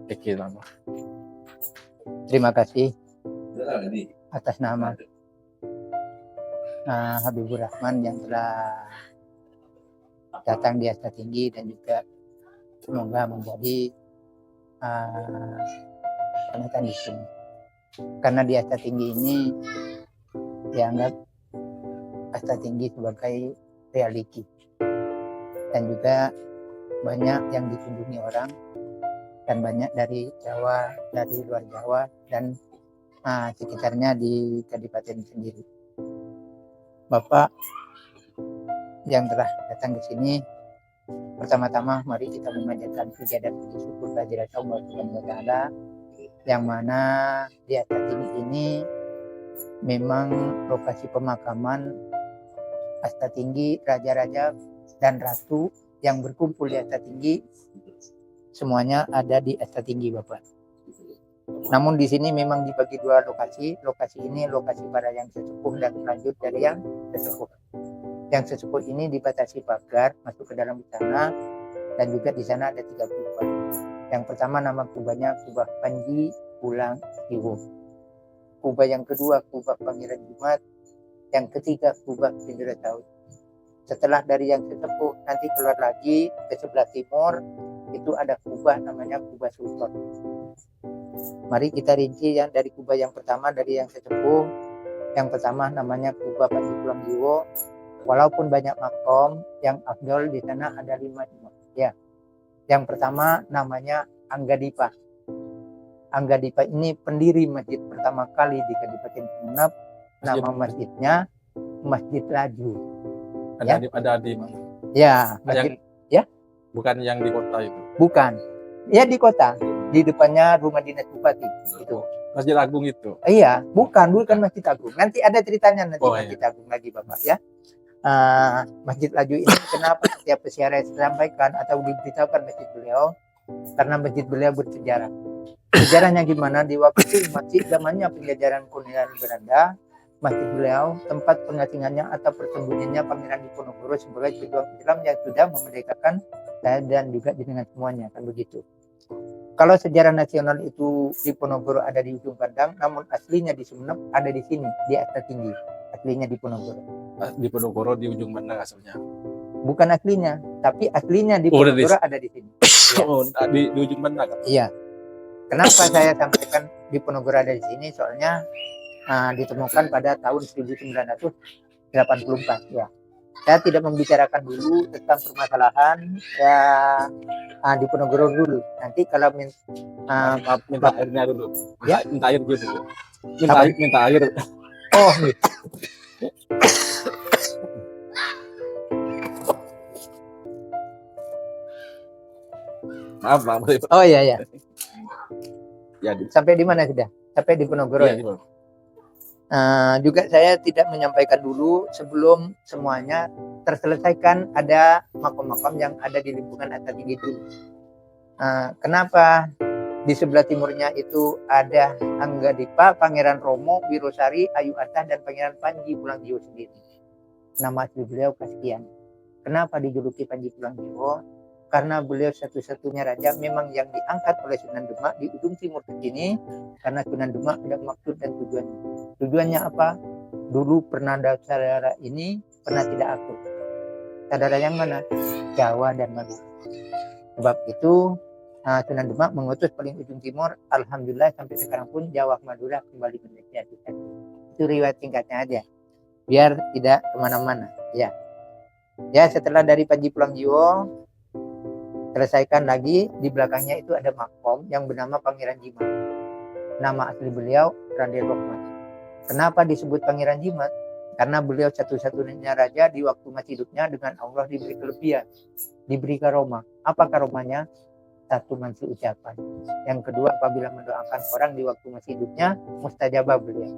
Oke, nama. Terima kasih atas nama Habibur Rahman yang telah datang di Asta Tinggi dan juga semoga menjadi penonton di sini. Karena di Asta Tinggi ini dianggap Asta Tinggi sebagai reality dan juga banyak yang dikunjungi orang dan banyak dari Jawa, dari luar Jawa dan sekitarnya di Kabupaten sendiri. Bapak yang telah datang ke sini, pertama-tama mari kita memanjatkan puja dan puji syukur kehadirat Allah Subhanahu wa Ta'ala, yang mana di Asta Tinggi ini memang lokasi pemakaman Asta Tinggi, raja-raja dan ratu yang berkumpul di Asta Tinggi semuanya ada di Asta Tinggi, Bapak. Namun di sini memang dibagi dua lokasi. Lokasi ini lokasi para yang sesepuh dan lanjut dari yang sesepuh. Yang sesepuh ini dibatasi pagar masuk ke dalam sana, dan juga di sana ada 3 kubah. Yang pertama nama kubahnya Kubah Panji Pulang Iwo. Kubah yang kedua Kubah Pangeran Jimat. Yang ketiga Kubah Cendera Taut. Setelah dari yang sesepuh nanti keluar lagi ke sebelah timur itu ada kubah namanya Kubah Sultan. Mari kita rinci yang dari kubah yang pertama dari yang sesepuh. Yang pertama namanya Kubah Panji Pulang Iwo. Walaupun banyak makom, yang afdol di sana ada 5 ya. Yang pertama namanya Anggadipa. Anggadipa ini pendiri masjid pertama kali di Kabupaten Sumeneb. Nama masjidnya Masjid Laju. Ada di mana? Ya, masjid ya. Bukan yang di kota itu. Bukan. Ya di kota. Di depannya rumah dinas bupati itu. Masjid Agung itu. Iya, bukan Masjid Agung. Nanti ada ceritanya nanti Masjid Agung lagi Bapak ya. Masjid Laju ini kenapa setiap peziarah sampaikan atau diberitakan masjid beliau, karena masjid beliau bersejarah. Sejarahnya gimana? Di waktu itu masjid zamannya penjajahan kolonial Belanda, masjid beliau tempat pengasingannya atau persembunyiannya Pangeran Diponegoro sebagai pejuang Islam yang sudah memerdekakan dan juga dengan semuanya, kan begitu. Kalau sejarah nasional itu Diponegoro ada di ujung pandang, namun aslinya di Sumeneb ada di sini di Asta Tinggi. Aslinya Diponegoro. Diponegoro di ujung mana asalnya? Bukan aslinya, tapi aslinya Diponegoro ada di sini. Ya. Di ujung mana? Iya. Kenapa saya sampaikan Diponegoro ada di sini? Soalnya ditemukan pada tahun 1984 ya. Saya tidak membicarakan dulu tentang permasalahan ya Diponegoro dulu. Nanti kalau minta airnya dulu. Ya, minta air dulu. Minta air. Oh, nih. Maaf. Oh iya. Ya, sampai di mana sudah? Sampai di Diponegoro ya. Juga saya tidak menyampaikan dulu sebelum semuanya terselesaikan ada makam-makam yang ada di lingkungan Asta Tinggi dulu. Kenapa di sebelah timurnya itu ada Anggadipa, Pangeran Romo, Wirosari, Ayu Atah, dan Pangeran Panji Pulang Iwo sendiri. Nama asli beliau Kastian. Kenapa dijuluki Panji Pulang Iwo? Karena beliau satu-satunya raja memang yang diangkat oleh Sunan Demak di ujung timur ke sini, karena Sunan Demak ada maksud dan tujuannya. Tujuannya apa? Dulu Pernanda saudara ini pernah tidak akur. Saudara yang mana? Jawa dan Madura. Sebab itu Sunan Demak mengutus paling ujung timur. Alhamdulillah sampai sekarang pun Jawa Madura kembali menjadi satu. Itu riwayat singkatnya aja, biar tidak kemana-mana. Ya, setelah dari Panji Pulang Iwo selesaikan lagi, di belakangnya itu ada makom yang bernama Pangeran Jimat. Nama asli beliau Raden Rokmat. Kenapa disebut Pangeran Jimat? Karena beliau satu-satunya raja di waktu masih hidupnya dengan Allah diberi kelebihan, diberi karomah. Apa karomahnya? Satu, mansi ucapan. Yang kedua, apabila mendoakan orang di waktu masih hidupnya, mustajabah beliau.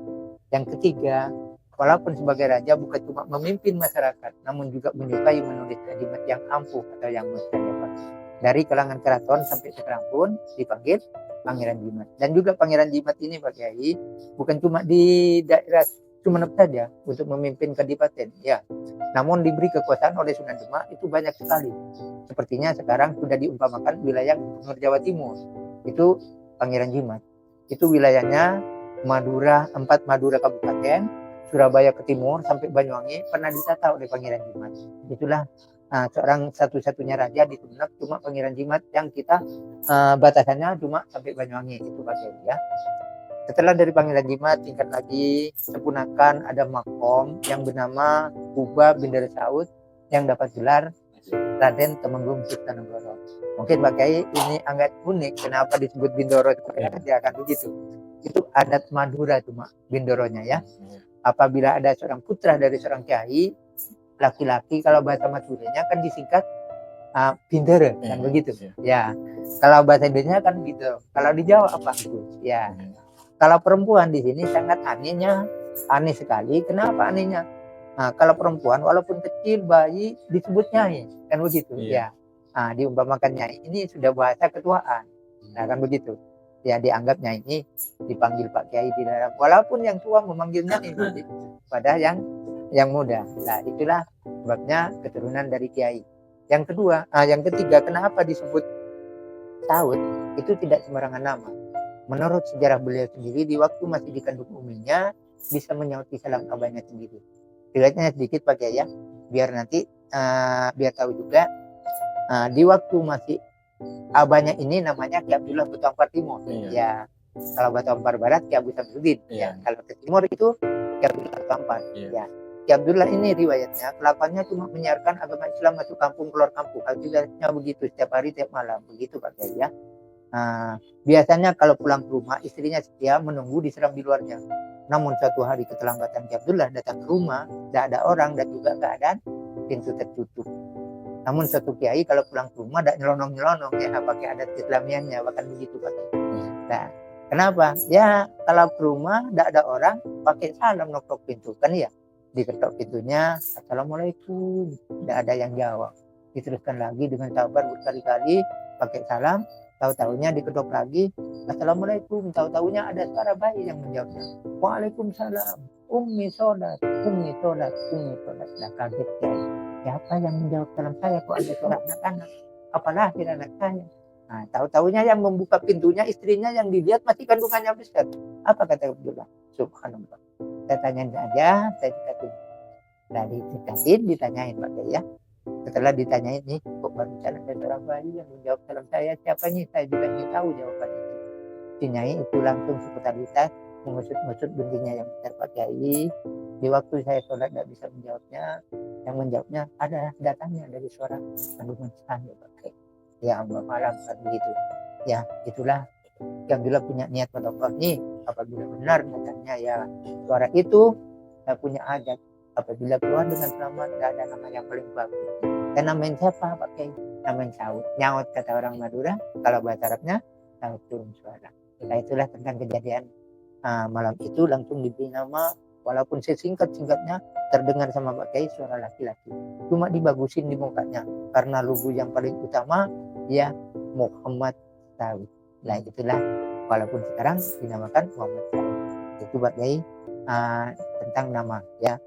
Yang ketiga, walaupun sebagai raja bukan cuma memimpin masyarakat, namun juga menyukai menulis kalimat yang ampuh atau yang mustajabah. Dari kalangan keraton sampai sekarang pun dipanggil Pangeran Jimat. Dan juga Pangeran Jimat ini Pak Kiai bukan cuma di daerah Sumeneb saja untuk memimpin kadipaten, ya. Namun diberi kekuasaan oleh Sunan Demak itu banyak sekali. Sepertinya sekarang sudah diumpamakan wilayah Gubernur Jawa Timur. itu Pangeran Jimat. Itu wilayahnya Madura, 4 Madura Kabupaten, Surabaya ke timur sampai Banyuwangi pernah ditata oleh Pangeran Jimat. Itulah seorang satu-satunya raja di Sumeneb, cuma Pangeran Jimat yang kita batasannya cuma sampai Banyuwangi itu Pak Kiai ya. Setelah dari Pangeran Jimat tingkat lagi Sepunakan ada makom yang bernama Uba Bendera Saud yang dapat gelar Raden Temenggung Tirtanegara. Mungkin Pak Kiai ini agak unik kenapa disebut Bindoro dia akan begitu. Itu adat Madura cuma Bindoronya ya. Apabila ada seorang putra dari seorang kiai laki-laki, kalau bahasa Maduranya kan disingkat Bindoro kan begitu ya. Kalau bahasa Indonesia kan gitu. Kalau di Jawa apa Gus ya. Kalau perempuan di sini sangat aneh sekali. Kenapa anehnya? Nah, kalau perempuan walaupun kecil bayi disebut nyai kan begitu ya. Diumpamakan nyai ini sudah bahasa ketuaan. Nah kan begitu. Ya dianggap nyai ini dipanggil Pak Kiai di dalam, walaupun yang tua memanggilnya ini pada yang muda. Nah itulah sebabnya keturunan dari kiai. Yang kedua, yang ketiga, kenapa disebut Saud? Itu tidak sembarangan nama. Menurut sejarah beliau sendiri, di waktu masih dikandung uminya bisa menyauti salam kabarnya sendiri. Riwayatnya sedikit Pak Kiai ya, biar nanti biar tahu juga. Di waktu masih abahnya ini namanya Ki Abdullah Batu Ampar Timur. Ya, kalau Batu Ampar Barat Ki Abu Samsudin. Ya, kalau ke timur itu Ki Abdullah Batu Ampar. Ya, Ki Abdullah ini riwayatnya kelakuannya cuma menyiarkan agama Islam masuk kampung keluar kampung. Aktivitasnya begitu setiap hari tiap malam begitu Pak Kiai ya. Biasanya kalau pulang ke rumah istrinya setia menunggu diseram di luarnya. Namun suatu hari keterlambatan Ki Abdullah datang ke rumah, tidak ada orang dan juga keadaan pintu tertutup. Namun satu kiai kalau pulang ke rumah tidak nyelonong-nyelonong ya, pakai adat Islamiannya bahkan begitu Pak. Nah, kenapa? Ya kalau ke rumah tidak ada orang pakai salam nokok pintu kan ya. Diketok pintunya, Assalamualaikum. Tidak ada yang jawab. Diteruskan lagi dengan sabar berkali-kali pakai salam. Tahu-tahunya diketok lagi, Assalamualaikum. Tahu-tahunya ada suara bayi yang menjawabnya. Waalaikumsalam. Ummi sholat, ummi sholat, ummi sholat. Nah kaget kiai. Siapa yang menjawab salam saya? Kok ada suara anak-anak? Apalagi anak saya? Nah, tahu-tahunya yang membuka pintunya istrinya yang dilihat masih kandungannya besar. Apa kata Abdullah? Subhanallah. Saya tanyain aja, saya dikatin. Dari dikatin, ditanyain Pak ya. Setelah ditanyain nih, kok baru ada seorang bayi yang menjawab salam saya? Siapanya? Saya juga ingin tahu jawaban itu. Si Nyai itu langsung sepetalitas mengusut-ngusut guntingnya yang besar Pak Kiai. Di waktu saya sholat tidak bisa menjawabnya, yang menjawabnya ada datangnya dari suara kandungan saya Pak Kiai. Ya Allah malam kan begitu. Ya itulah yang bila punya niat pada Allah nih. Apabila benar katanya ya suara itu saya punya adat. Apabila keluar dengan selamat tidak ada nama yang paling bagus. Dan namain siapa Pak Kiai? Namain Saud. Nyaut kata orang Madura. Kalau bahasa Arabnya Saud turun suara. Nah itulah tentang kejadian malam itu langsung diberi nama, walaupun sesingkat-singkatnya terdengar sama Pak Kiai suara laki-laki. Cuma dibagusin di mukanya karena logo yang paling utama ya Muhammad Saud. Nah itulah walaupun sekarang dinamakan Muhammad Saud. Itu Pak Kiai tentang nama ya.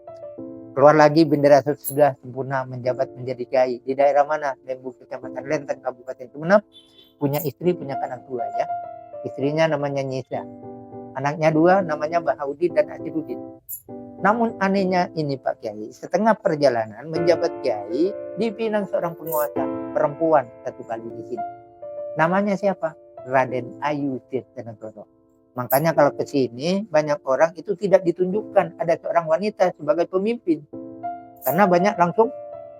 Keluar lagi bendera sudah sempurna menjabat menjadi kiai di daerah mana? Lembu Kecamatan Lenteng Kabupaten Sumeneb. Punya istri, punya anak dua ya. Istrinya namanya Nyisa. Anaknya dua namanya Bahaudin dan Azirudin. Namun anehnya ini Pak Kiai, setengah perjalanan menjabat kiai dipinang seorang penguasa perempuan satu kali di sini. Namanya siapa? Raden Ayu Tirtanegara. Makanya kalau ke sini banyak orang itu tidak ditunjukkan ada seorang wanita sebagai pemimpin. Karena banyak langsung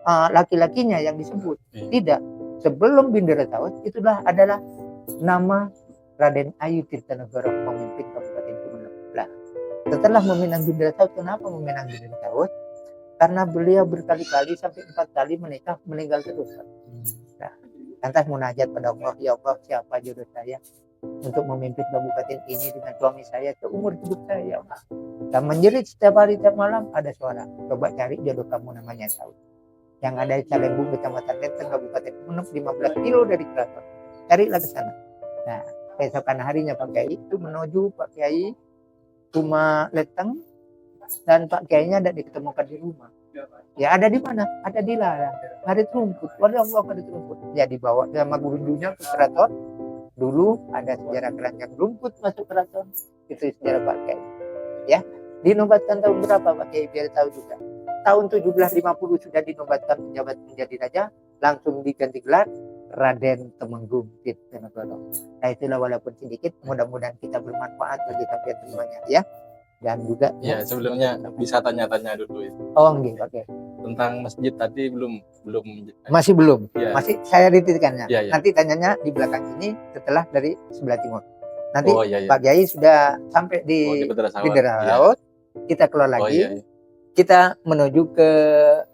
laki-lakinya yang disebut. Tidak. Sebelum bendera Saud itulah adalah nama Raden Ayu Tirtanegara pemimpin Kabupaten Sumeneb. Nah, setelah meminang bendera Saud, kenapa meminang bendera Saud? Karena beliau berkali-kali sampai 4 kali menikah meninggal terus. Nah, lantas munajat pada Allah, ya Allah siapa jodoh saya untuk memimpin kabupaten ini dengan suami saya seumur hidup saya ya Allah. Dan menjerit setiap hari tiap malam ada suara, coba cari jodoh kamu namanya Saud. Yang ada di Calembung Kecamatan Lenteng Kabupaten Sumeneb 15 kilo dari Keraton. Carilah ke sana. Nah, keesokan harinya Pak Kiai itu menuju Pak Kiai cuma Leteng dan Pak Kiainya tidak diketemukan di rumah. Ya ada di mana? Ada di ladang. Ngarit rumput. Waduh Allah ngarit rumput. Ya dibawa sama gurunya ke keraton Dulu ada sejarah keranjang rumput masuk keraton, itu sejarah Pak Kiai. Ya, dinobatkan tahun berapa Pak Kiai biar tahu juga. Tahun 1750 sudah dinobatkan penjabat menjadi raja, langsung diganti gelar Raden Temenggung Tirtonegoro. Nah itulah walaupun sedikit, mudah-mudahan kita bermanfaat bagi kalian semuanya ya. Dan juga Ya, sebelumnya bisa tanya-tanya dulu itu. oh enggak, oke. Tentang masjid tadi belum Masih belum, Ya. masih saya dititipkannya. Ya, ya. Nanti tanyanya di belakang ini setelah dari sebelah timur. Nanti Oh, iya, iya. Pak Kiai sudah sampai di Bidara Laut, kita keluar lagi, iya. kita menuju ke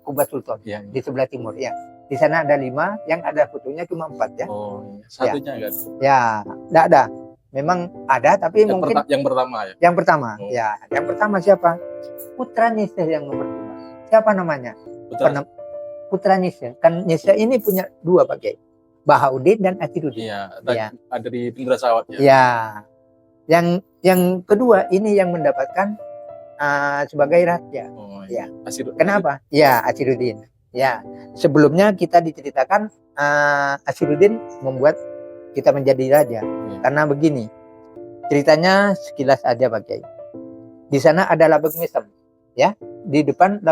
Kubah Sultan Iya. di sebelah timur ya. Di sana ada 5, yang ada fotonya cuma 4 ya. Oh, satunya enggak? Ya, enggak ada. Memang ada tapi mungkin yang pertama ya. Yang pertama, Oh. ya. Yang pertama siapa? Putra Nisya yang nomor 2. Siapa namanya? Putra Nisya. Kan Nisya ini punya 2 Pak Kiai. Bahauddin dan Asiruddin. Iya, Ya. ada di Indrasawat ya. Ya. Yang kedua ini yang mendapatkan sebagai raja. Oh, Ya. Asiruddin. Kenapa? Ya, Asiruddin. Ya. Sebelumnya kita diceritakan Asiruddin membuat kita menjadi raja. Ya. Karena begini. Ceritanya sekilas aja Pak Kiai. Di sana ada labek mesem, ya, di depan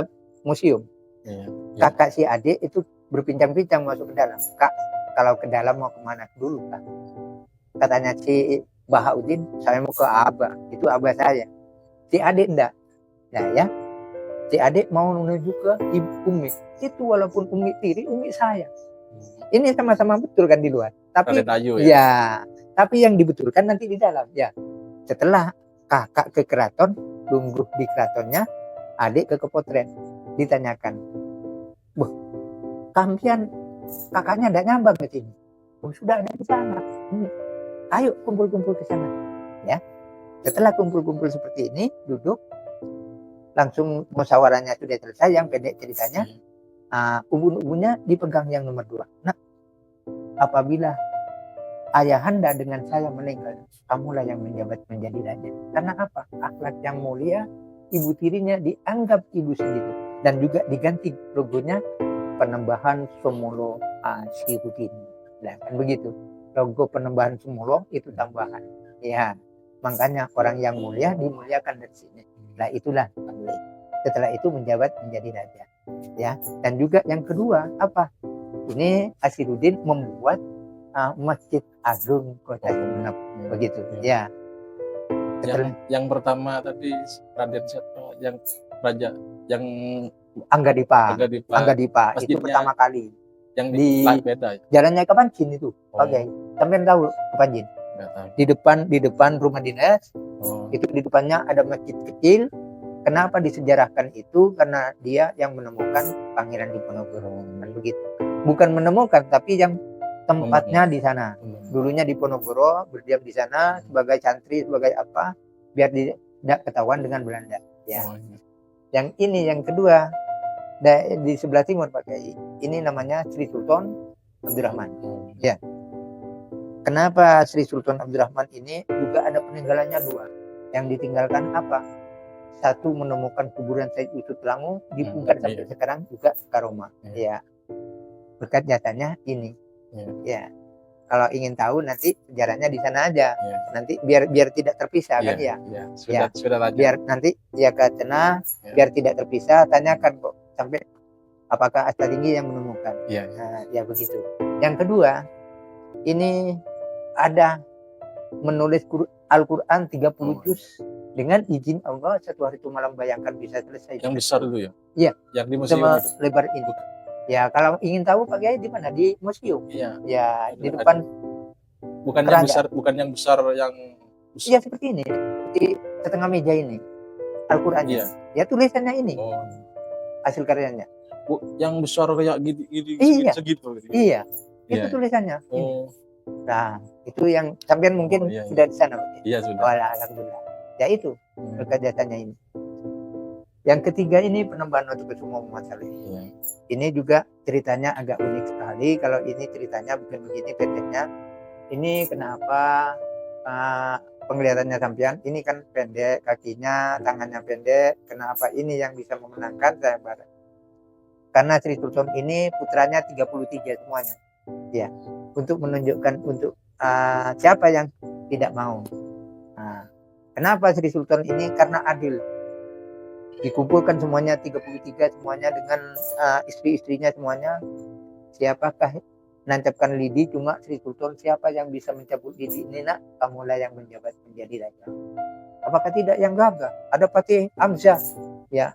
museum. Ya. Kakak si adik itu berbincang-bincang masuk ke dalam. Kak, kalau ke dalam mau kemana dulu Kak? Katanya si Bahauddin, saya mau ke Abah. Itu Abah saya. Si adik enggak. Nah ya, si adik mau menuju ke ibu Umi. Itu walaupun Umi tiri, Umi saya. Ini sama-sama betul kan di luar. Tapi ya, tapi yang dibetulkan nanti di dalam. Ya, setelah kakak ke keraton, lungguh di keratonnya, adik ke kepotren. Ditanyakan, "Boh, kalian kakaknya tidak nyambang ke sini?" "Oh, sudah ada di sana." "Ayo kumpul-kumpul ke sana." Ya. Setelah kumpul-kumpul seperti ini, duduk, langsung musyawarahnya sudah selesai. Yang pendek ceritanya, ubun-ubunnya dipegang yang nomor 2. Nah, apabila ayahanda dengan saya meninggal, kamulah yang menjabat menjadi raja. Karena apa? Akhlak yang mulia, ibu tirinya dianggap ibu sendiri. Dan juga diganti logonya Penembahan Sumulo Asiruddin. Nah, kan begitu. Logo Penembahan Sumulo itu tambahan. Ya, makanya orang yang mulia dimuliakan dari sini. Nah, itulah. Setelah itu menjabat menjadi raja. Ya, dan juga yang kedua apa? Ini Asiruddin membuat Masjid Agung Kota Sumeneb, begitu. Ya. Yang pertama tadi Raden siapa? Yang raja yang Anggadipa Masjidnya, itu pertama kali. Yang di beda. Jalannya Kepanjin itu. Oke. Sampai tahu Kepanjin? Di depan rumah dinas. Itu di depannya ada masjid kecil. Kenapa disejarahkan itu? Karena dia yang menemukan Pangeran Diponegoro. Kan begitu. Bukan menemukan, tapi yang tempatnya di sana. Dulunya di Ponorogo, berdiam di sana sebagai santri, sebagai apa, biar tidak ketahuan dengan Belanda. Ya. Yang ini yang kedua di sebelah timur Pak Kiai. Ini namanya Sri Sultan Abdurrahman. Ya. Kenapa Sri Sultan Abdurrahman ini juga ada peninggalannya 2. Yang ditinggalkan apa? 1 menemukan kuburan Said Yusuf Langu di Pugat sampai sekarang juga Karoma. Ya. Berkat jasanya ini. Ya. Kalau ingin tahu nanti sejarahnya di sana aja. Nanti biar tidak terpisah kan ya. Sudah tanya. Biar nanti ya ke sana biar tidak terpisah, tanyakan kok sampai apakah Asta Tinggi yang menemukan. Nah, ya begitu. Yang kedua, ini ada menulis Al-Qur'an 30 juz dengan izin Allah 1 hari 1 malam, bayangkan bisa selesai. Yang besar itu ya? Iya. Yang di museum itu. Lebar ini. Ya, kalau ingin tahu Pak Kiai di mana? Di museum. Iya. Ya, di depan. Bukan yang besar yang besar. Iya, seperti ini. Di setengah meja ini. Al-Qur'annya. Ya, tulisannya ini. Hasil karyanya. Yang besar kayak gini segitu. Iya. Itu tulisannya. Nah, itu yang sampean mungkin sudah di sana. Iya, sudah. Alhamdulillah. Ya itu, berkat jasanya ini. Yang ketiga ini Penembahan Wotokusumo Muhammad Saleh. Ini juga ceritanya agak unik sekali. Kalau ini ceritanya bukan begini pendeknya. Ini kenapa penglihatannya sampean ini kan pendek, kakinya, tangannya pendek. Kenapa ini yang bisa memenangkan saya barat? Karena Sri Sultan ini putranya 33 semuanya. Ya, untuk menunjukkan, untuk siapa yang tidak mau? Nah, kenapa Sri Sultan ini? Karena adil. Dikumpulkan semuanya 33 semuanya dengan istri-istrinya semuanya. Siapakah nancapkan lidi? Cuma Sri Sultan, siapa yang bisa mencabut lidi ini nak? Kamulah yang menjabat menjadi raja. Apakah tidak yang gagah? Ada Patih Hamzah, ya,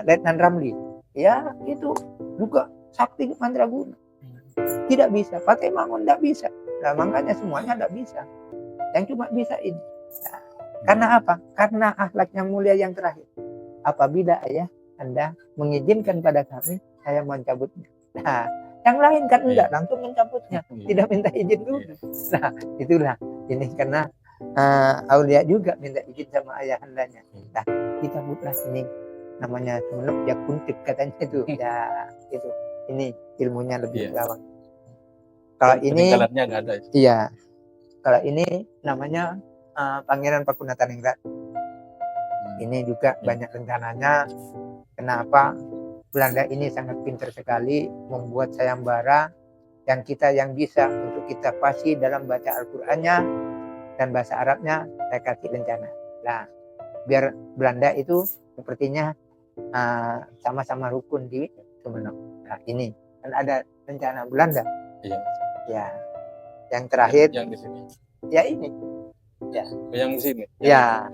Letnan Ramli, ya itu juga sakti mandraguna. Tidak bisa. Patih Mangun tidak bisa. Nah, makanya semuanya tidak bisa. Yang cuma bisa ini. Nah, karena apa? Karena akhlaknya mulia yang terakhir. Apabila ayah Anda mengizinkan pada kami, saya mencabutnya. Nah, yang lain kan enggak, langsung mencabutnya, tidak minta izin dulu. Nah, itulah ini karena Aulia juga minta izin sama ayah andanya. Nah, dicabutlah ini namanya Sumenep ya kuntik katanya itu. Ya, itu. Ini ilmunya lebih lawak. Kalau ini peninggalannya nggak ada. Iya. Kalau ini namanya Pangeran Pakunataningrat. Ini juga banyak rencananya. Kenapa? Belanda ini sangat pintar sekali membuat sayembara yang bisa untuk kita pasti dalam baca Al-Qur'annya dan bahasa Arabnya saya kasih rencana. Nah, biar Belanda itu sepertinya sama-sama rukun di Sumenep. Nah, ini kan ada rencana Belanda. Iya. Ya. Yang terakhir yang di sini. Ya ini. Ya. Yang di sini. Ya.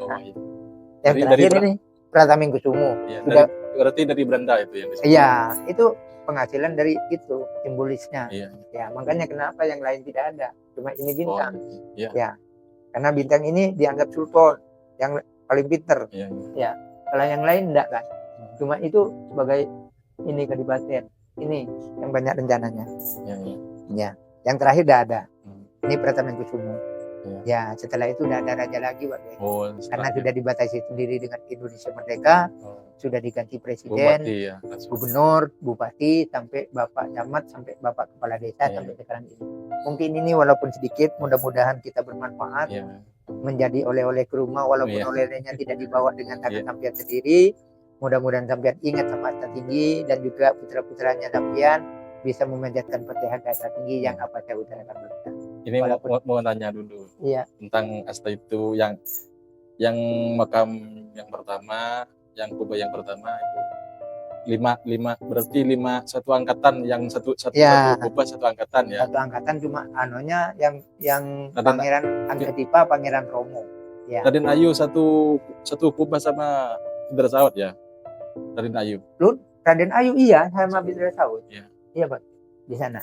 Yang terakhir ini Pratamingkusumo. Ya, Sudah berarti dari Belanda itu yang di sini. Iya, itu penghasilan dari itu simbolisnya. Iya. Ya, makanya kenapa yang lain tidak ada. Cuma ini bintang. Iya. Ya. Karena bintang ini dianggap sultan yang paling pinter. Iya. Ya. Kalau yang lain enggak kan. Cuma itu sebagai ini kadipaten. Ini yang banyak rencananya. Iya. Ya. Yang terakhir tidak ada. Ini Pratamingkusumo. Ya, setelah itu tidak ada raja lagi, Pak. Karena sudah dibatasi sendiri dengan Indonesia merdeka, sudah diganti presiden, Bupati, gubernur, bupati, sampai bapak camat, sampai bapak kepala desa, sampai sekarang ini. Mungkin ini walaupun sedikit, mudah-mudahan kita bermanfaat, menjadi oleh-oleh ke rumah, walaupun oleh-olehnya tidak dibawa dengan tangan sampian sendiri. Mudah-mudahan sampian ingat sama Asta Tinggi dan juga putra-putranya sampian bisa memanjatkan Fatihah ke Asta Tinggi yang apa saya utarakan mereka. Ini mau tanya dulu tentang Asta itu yang makam yang pertama, yang kubah yang pertama itu berarti satu angkatan, yang satu kubah satu angkatan ya. Satu angkatan cuma anunya yang Pangeran Angketipa, Pangeran Romo. Ya. Raden Ayu satu kubah sama Bidra Sawat ya. Raden Ayu. Raden Ayu iya sama Bidra Sawat. Iya Pak, di sana.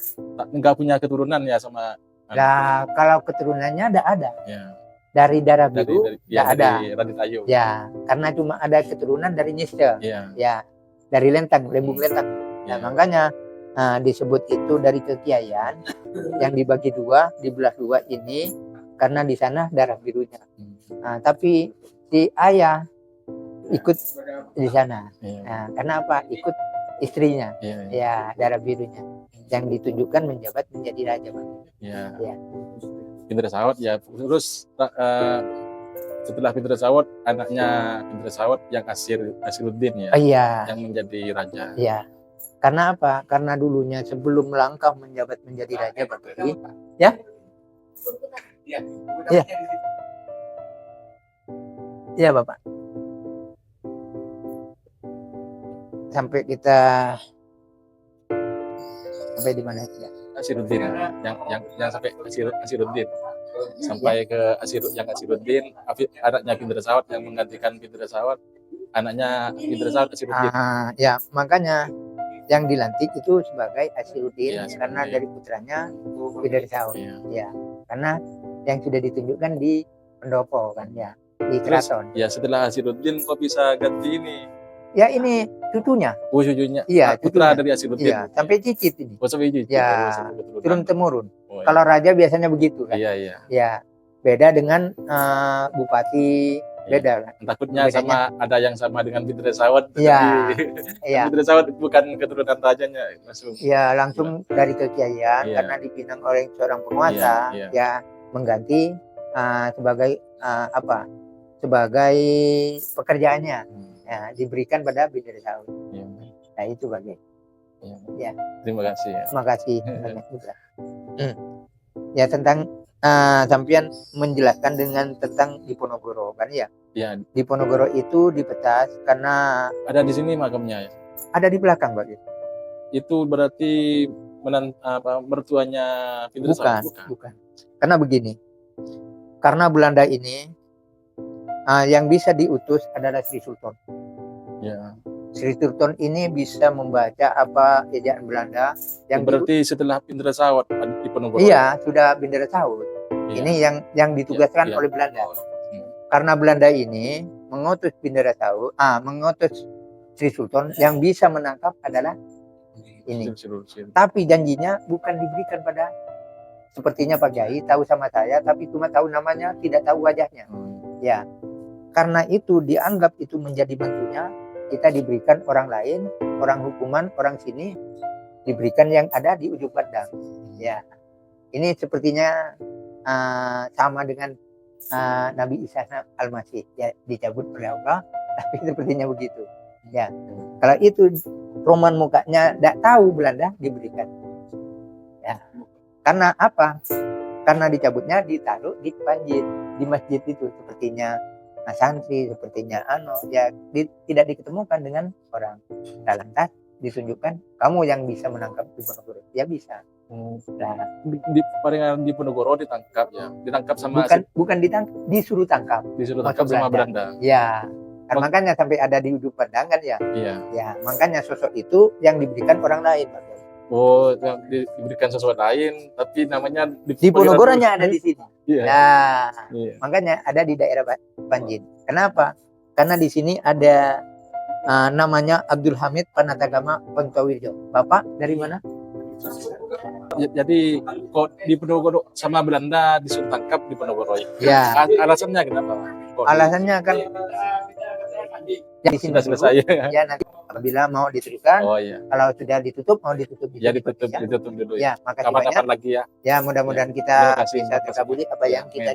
Enggak punya keturunan ya sama. Nah, kalau keturunannya ada. Ya. Dari darah biru tidak ada. Raden Ayu. Ya, karena cuma ada keturunan dari Nyiste. Ya, dari Lentang, Lembung Lentang. Nah, makanya disebut itu dari kekiaian yang dibagi dua, dibelah dua ini karena di sana darah birunya. Nah, tapi si ayah ikut di sana. Nah, karena apa? Ikut istrinya. Ya, darah birunya yang ditunjukkan menjabat menjadi raja. Ya. Bidra Sawat ya. Terus setelah Bidra Sawat, anaknya Bidra Sawat yang Asiruddin ya. Yang menjadi raja. Iya. Karena apa? Karena dulunya sebelum melangkah menjabat menjadi raja Bagi. Ya. Iya. Iya, Bapak. Sampai di mana ya? Asiruddin yang sampai Asiruddin sampai ke Asiruddin, anaknya Bidra Sawat yang menggantikan Bidra Sawat, anaknya Bidra Sawat Asiruddin. Ya, makanya yang dilantik itu sebagai Asiruddin karena dari putranya Bidra Sawat. Ya, karena yang sudah ditunjukkan di pendopo kan ya, di keraton. Ya, setelah Asiruddin kok bisa ganti ini? Ya, ini cucunya. Oh, cucunya. Iya, putra dari Asiruddin. Iya, sampai cicit ini. Oh, sampai cicit. Ya, turun temurun. Kalau raja biasanya begitu kan. Iya. Ya, beda dengan bupati, beda kan. Takutnya bedanya ada yang sama dengan Bidra Sawat. Iya. Bidra Sawat bukan keturunan rajanya langsung. Iya, langsung dari kekiaian karena dipinang oleh seorang penguasa, ya mengganti sebagai sebagai pekerjaannya. Ya, diberikan pada Bidra Sawat. Nah, itu Bagi. Terima kasih. Terima kasih. Ya tentang sampean menjelaskan dengan tentang Diponegoro kan ya. Ya, Diponegoro itu dipetas karena ada di sini makamnya ya. ada di belakang Pak. Itu berarti mertuanya Pindrasawat? Bukan. Karena begini. Karena Belanda ini yang bisa diutus adalah Sri Sultan. Ya. Sri Sultan ini bisa membaca apa ejaan Belanda yang berarti setelah Pindrasawat Diponegoro. Iya, sudah Pindrasawat. Iya. Ini yang ditugaskan oleh Belanda. Karena Belanda ini mengutus Pindrasawat, mengutus Sri Sultan, yang bisa menangkap adalah ini. Tapi janjinya bukan diberikan pada, sepertinya Pak Kiai tahu sama saya, tapi cuma tahu namanya, tidak tahu wajahnya. Ya, karena itu dianggap itu menjadi bantunya, kita diberikan orang lain, orang hukuman, orang sini diberikan yang ada di ujung pedang. Ya, ini sepertinya sama dengan Nabi Isa Al-Masih, ya, dicabut oleh Allah, tapi sepertinya begitu. Ya, kalau itu roman mukanya tidak tahu Belanda diberikan. Ya, karena apa? Karena dicabutnya ditaruh di Panjit, di masjid itu, sepertinya santri, sepertinya ya tidak diketemukan dengan orang. Dalam tas ditunjukkan, kamu yang bisa menangkap Diponegoro. Ya bisa. Nah, di Diponegoro ditangkap ya, ditangkap sama bukan ditangkap, disuruh tangkap sama Belanda. Ya, kan makanya sampai ada di ujung pedang kan ya. Iya. Ya, makanya sosok itu yang diberikan orang lain. Oh, yang diberikan sesuatu lain, tapi namanya Diponegoronya ada di sini. Iya. Nah, makanya ada di daerah Panjin. Kenapa? Karena di sini ada namanya Abdul Hamid Panatagama Pontowirjo. Bapak dari mana? Jadi kok Diponegoro sama Belanda disuruh tangkap Diponegoro ya. Alasannya kenapa? Alasannya kan di sini sudah selesai ya, nanti apabila mau diteruskan, kalau sudah ditutup mau ditutup ya, ditutup dulu ya. Makasih kapan-kapan banyak lagi ya. Ya, mudah-mudahan kita bisa terkabuli apa yang kita